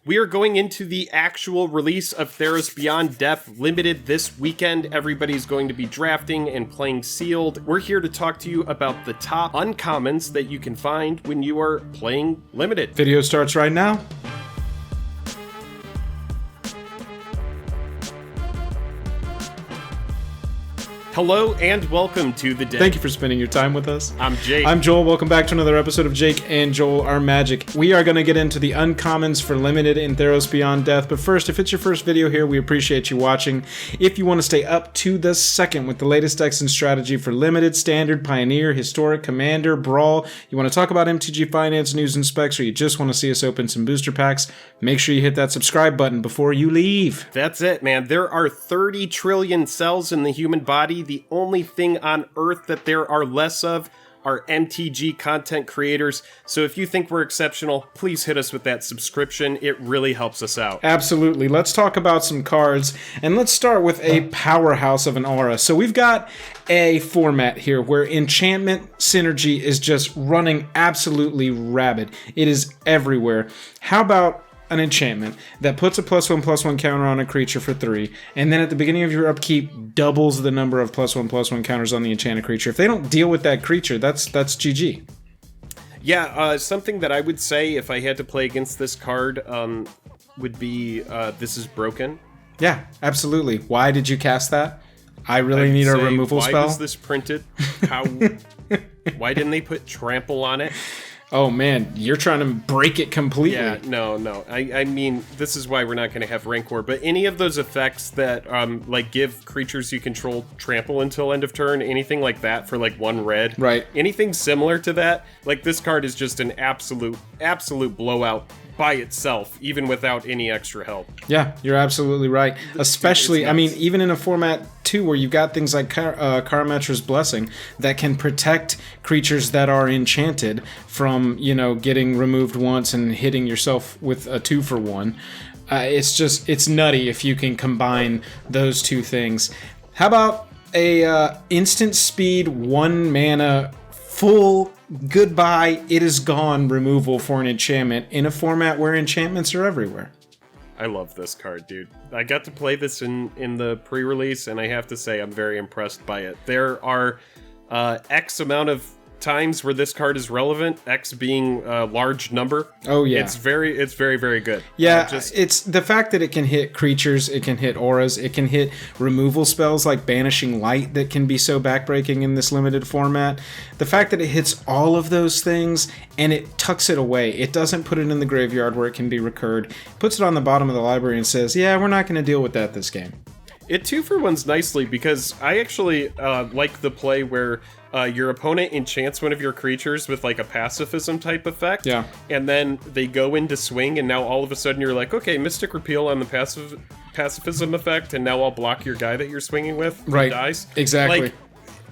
We are going into the actual release of Theros Beyond Death Limited this weekend. Everybody's going to be drafting and playing sealed. We're here to talk to you about the top uncommons that you can find when you are playing Limited. Video starts right now. Hello and welcome to The Day. Thank you for spending your time with us. I'm Jake. I'm Joel. Welcome back to another episode of Jake and Joel Are Magic. We are going to get into the uncommons for Limited in Theros Beyond Death. But first, if it's your first video here, we appreciate you watching. If you want to stay up to the second with the latest decks and strategy for Limited, Standard, Pioneer, Historic, Commander, Brawl, you want to talk about MTG Finance, news and specs, or you just want to see us open some booster packs, make sure you hit that subscribe button before you leave. That's it, man. There are 30 trillion cells in the human body. The only thing on Earth that there are less of are MTG content creators. So if you think we're exceptional, please hit us with that subscription. It really helps us out. Absolutely. Let's talk about some cards, and let's start with a powerhouse of an aura. So we've got a format here where enchantment synergy is just running absolutely rabid. It is everywhere. How about an enchantment that puts a +1/+1 counter on a creature for 3, and then at the beginning of your upkeep doubles the number of +1/+1 counters on the enchanted creature? If they don't deal with that creature, that's GG. Yeah, something that I would say if I had to play against this card would be this is broken. Yeah, absolutely. Why did you cast that? I really need a removal spell. Why was this printed? How? Why didn't they put trample on it? Oh man, you're trying to break it completely. Yeah, no. I mean, this is why we're not going to have Rancor, but any of those effects that, like, give creatures you control trample until end of turn, anything like that for, like, 1 red. Right. Anything similar to that, like, this card is just an absolute blowout by itself, even without any extra help. Yeah, you're absolutely right. Especially, I mean, even in a format too where you've got things like Karametra's Blessing that can protect creatures that are enchanted from, you know, getting removed once and hitting yourself with a 2-for-1. It's nutty if you can combine those two things. How about a instant speed 1 mana full goodbye, it is gone removal for an enchantment in a format where enchantments are everywhere? I love this card, dude. I got to play this in the pre-release, and I have to say I'm very impressed by it. There are X amount of times where this card is relevant, X being a large number. Oh yeah, it's very very good. Yeah, it's the fact that it can hit creatures, it can hit auras, it can hit removal spells like Banishing Light that can be so backbreaking in this limited format. The fact that it hits all of those things and it tucks it away, it doesn't put it in the graveyard where it can be recurred, puts it on the bottom of the library and says, yeah, we're not going to deal with that this game. It 2-for-1s nicely because I actually like the play where your opponent enchants one of your creatures with like a pacifism type effect. Yeah. And then they go into swing, and now all of a sudden you're like, okay, Mystic Repeal on the pacifism effect, and now I'll block your guy that you're swinging with. Right. He dies. Exactly. Like,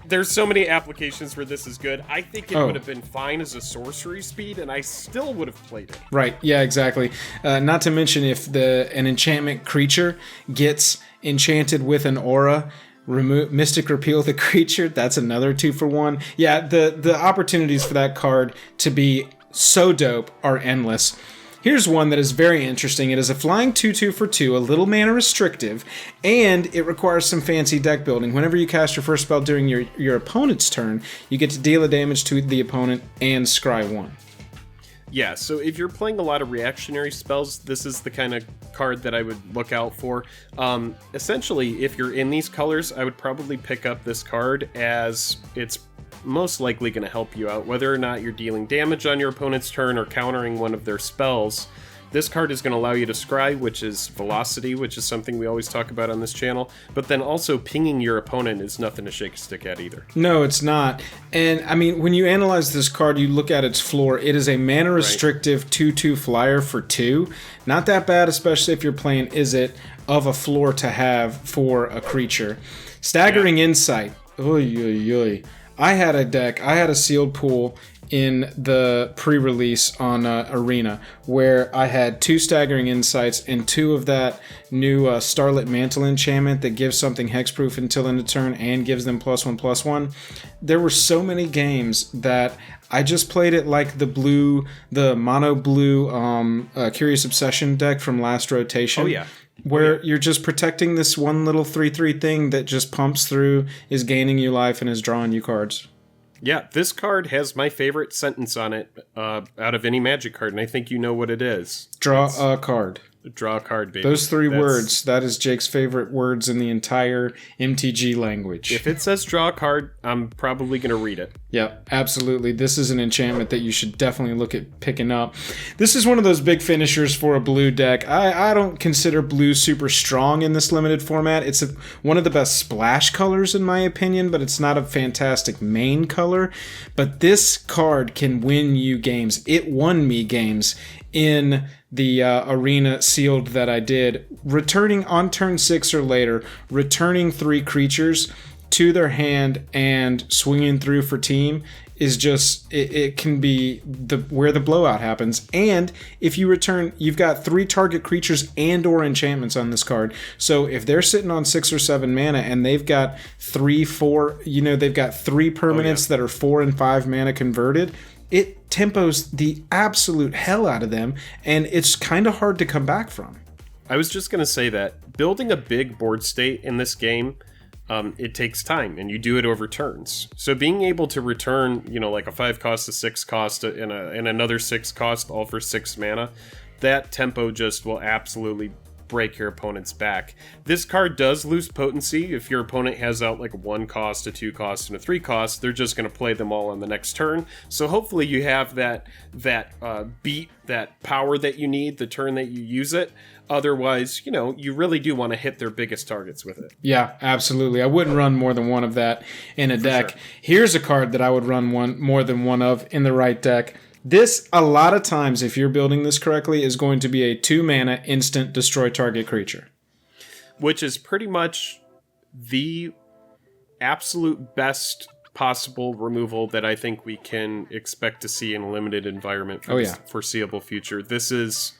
there's so many applications where this is good. I think it would have been fine as a sorcery speed, and I still would have played it. Right. Yeah, exactly. Not to mention if an enchantment creature gets enchanted with an aura, remove Mystic Repeal the creature, that's another 2-for-1. Yeah, the opportunities for that card to be so dope are endless. Here's one that is very interesting. It is a flying 2/2 for 2, a little mana restrictive, and it requires some fancy deck building. Whenever you cast your first spell during your opponent's turn, you get to deal a damage to the opponent and scry 1. Yeah, so if you're playing a lot of reactionary spells, this is the kind of card that I would look out for. Essentially, if you're in these colors, I would probably pick up this card as it's most likely going to help you out. Whether or not you're dealing damage on your opponent's turn or countering one of their spells, this card is going to allow you to scry, which is velocity, which is something we always talk about on this channel. But then also pinging your opponent is nothing to shake a stick at either. No, it's not. And I mean, when you analyze this card, you look at its floor. It is a mana restrictive 2/2 flyer for 2. Not that bad, especially if you're playing Izzet, of a floor to have for a creature. Staggering Insight. Oy, oy, oy. I had a sealed pool in the pre-release on Arena, where I had 2 Staggering Insights and 2 of that new Starlit Mantle enchantment that gives something hexproof until end of turn and gives them +1/+1. There were so many games that I just played it like the mono blue Curious Obsession deck from last rotation. Oh yeah. Where you're just protecting this one little 3/3 thing that just pumps through, is gaining you life, and is drawing you cards. Yeah, this card has my favorite sentence on it out of any Magic card, and I think you know what it is. Draw a card. Draw a card, baby. Those 3 words, that is Jake's favorite words in the entire MTG language. If it says draw a card, I'm probably going to read it. Yeah, absolutely. This is an enchantment that you should definitely look at picking up. This is one of those big finishers for a blue deck. I don't consider blue super strong in this limited format. It's one of the best splash colors in my opinion, but it's not a fantastic main color. But this card can win you games. It won me games in the arena sealed that I did, returning on turn 6 or later, returning 3 creatures to their hand and swinging through for team is just, it can be where the blowout happens. And if you return, you've got 3 target creatures and or enchantments on this card. So if they're sitting on 6 or 7 mana and they've got 3, 4, they've got 3 permanents that are 4 and 5 mana converted, it tempos the absolute hell out of them, and it's kind of hard to come back from. I was just going to say that building a big board state in this game, it takes time, and you do it over turns. So being able to return, like a 5 cost, a 6 cost, and another 6 cost, all for 6 mana, that tempo just will absolutely break your opponent's back. This card does lose potency. If your opponent has out like a 1 cost, a 2 cost, and a 3 cost, they're just going to play them all on the next turn. So hopefully you have that beat, that power that you need the turn that you use it. Otherwise, you really do want to hit their biggest targets with it. Yeah, absolutely. I wouldn't run more than one of that in a deck. Sure. Here's a card that I would run more than one of in the right deck. This, a lot of times, if you're building this correctly, is going to be a 2 mana instant destroy target creature. Which is pretty much the absolute best possible removal that I think we can expect to see in a limited environment for the foreseeable future. This is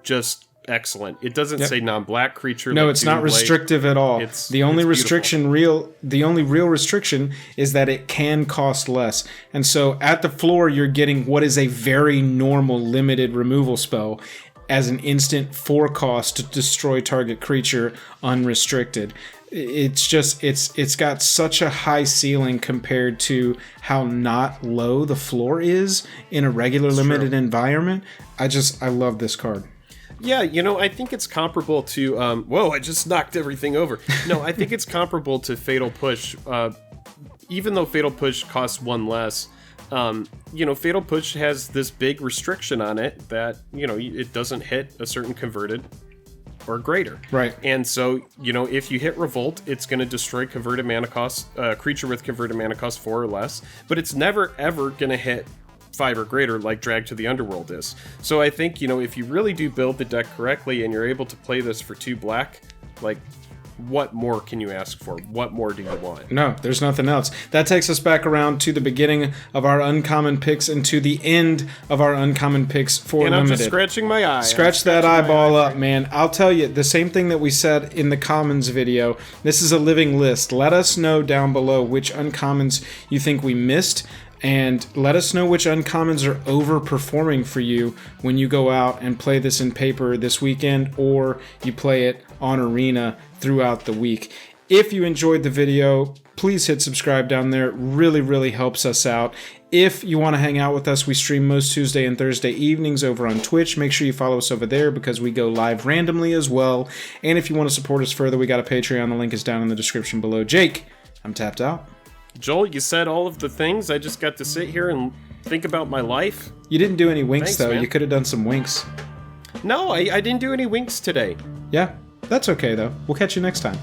just excellent. It doesn't say non-black creature. No, it's not restrictive at all. The only real restriction is that it can cost less. And so at the floor, you're getting what is a very normal limited removal spell as an instant 4 cost to destroy target creature unrestricted. It's just, it's got such a high ceiling compared to how not low the floor is in a regular limited environment. I love this card. Yeah, I think it's comparable to... whoa, I just knocked everything over. No, I think it's comparable to Fatal Push. Even though Fatal Push costs 1 less, Fatal Push has this big restriction on it that, it doesn't hit a certain converted or greater. Right. And so, if you hit Revolt, it's going to destroy converted mana cost, creature with converted mana cost 4 or less, but it's never, ever going to hit 5 or greater like Drag to the Underworld is. So I think, if you really do build the deck correctly and you're able to play this for 2 black, like, what more can you ask for? What more do you want? No, there's nothing else. That takes us back around to the beginning of our uncommon picks and to the end of our uncommon picks for and limited. I'm just scratching my eye. Scratch that eyeball up, man. I'll tell you, the same thing that we said in the commons video. This is a living list. Let us know down below which uncommons you think we missed. And let us know which uncommons are overperforming for you when you go out and play this in paper this weekend or you play it on Arena throughout the week. If you enjoyed the video, please hit subscribe down there. It really, really helps us out. If you want to hang out with us, we stream most Tuesday and Thursday evenings over on Twitch. Make sure you follow us over there because we go live randomly as well. And if you want to support us further, we got a Patreon. The link is down in the description below. Jake, I'm tapped out. Joel, you said all of the things. I just got to sit here and think about my life. You didn't do any winks, Thanks, though. Man. You could have done some winks. No, I didn't do any winks today. Yeah, that's okay, though. We'll catch you next time.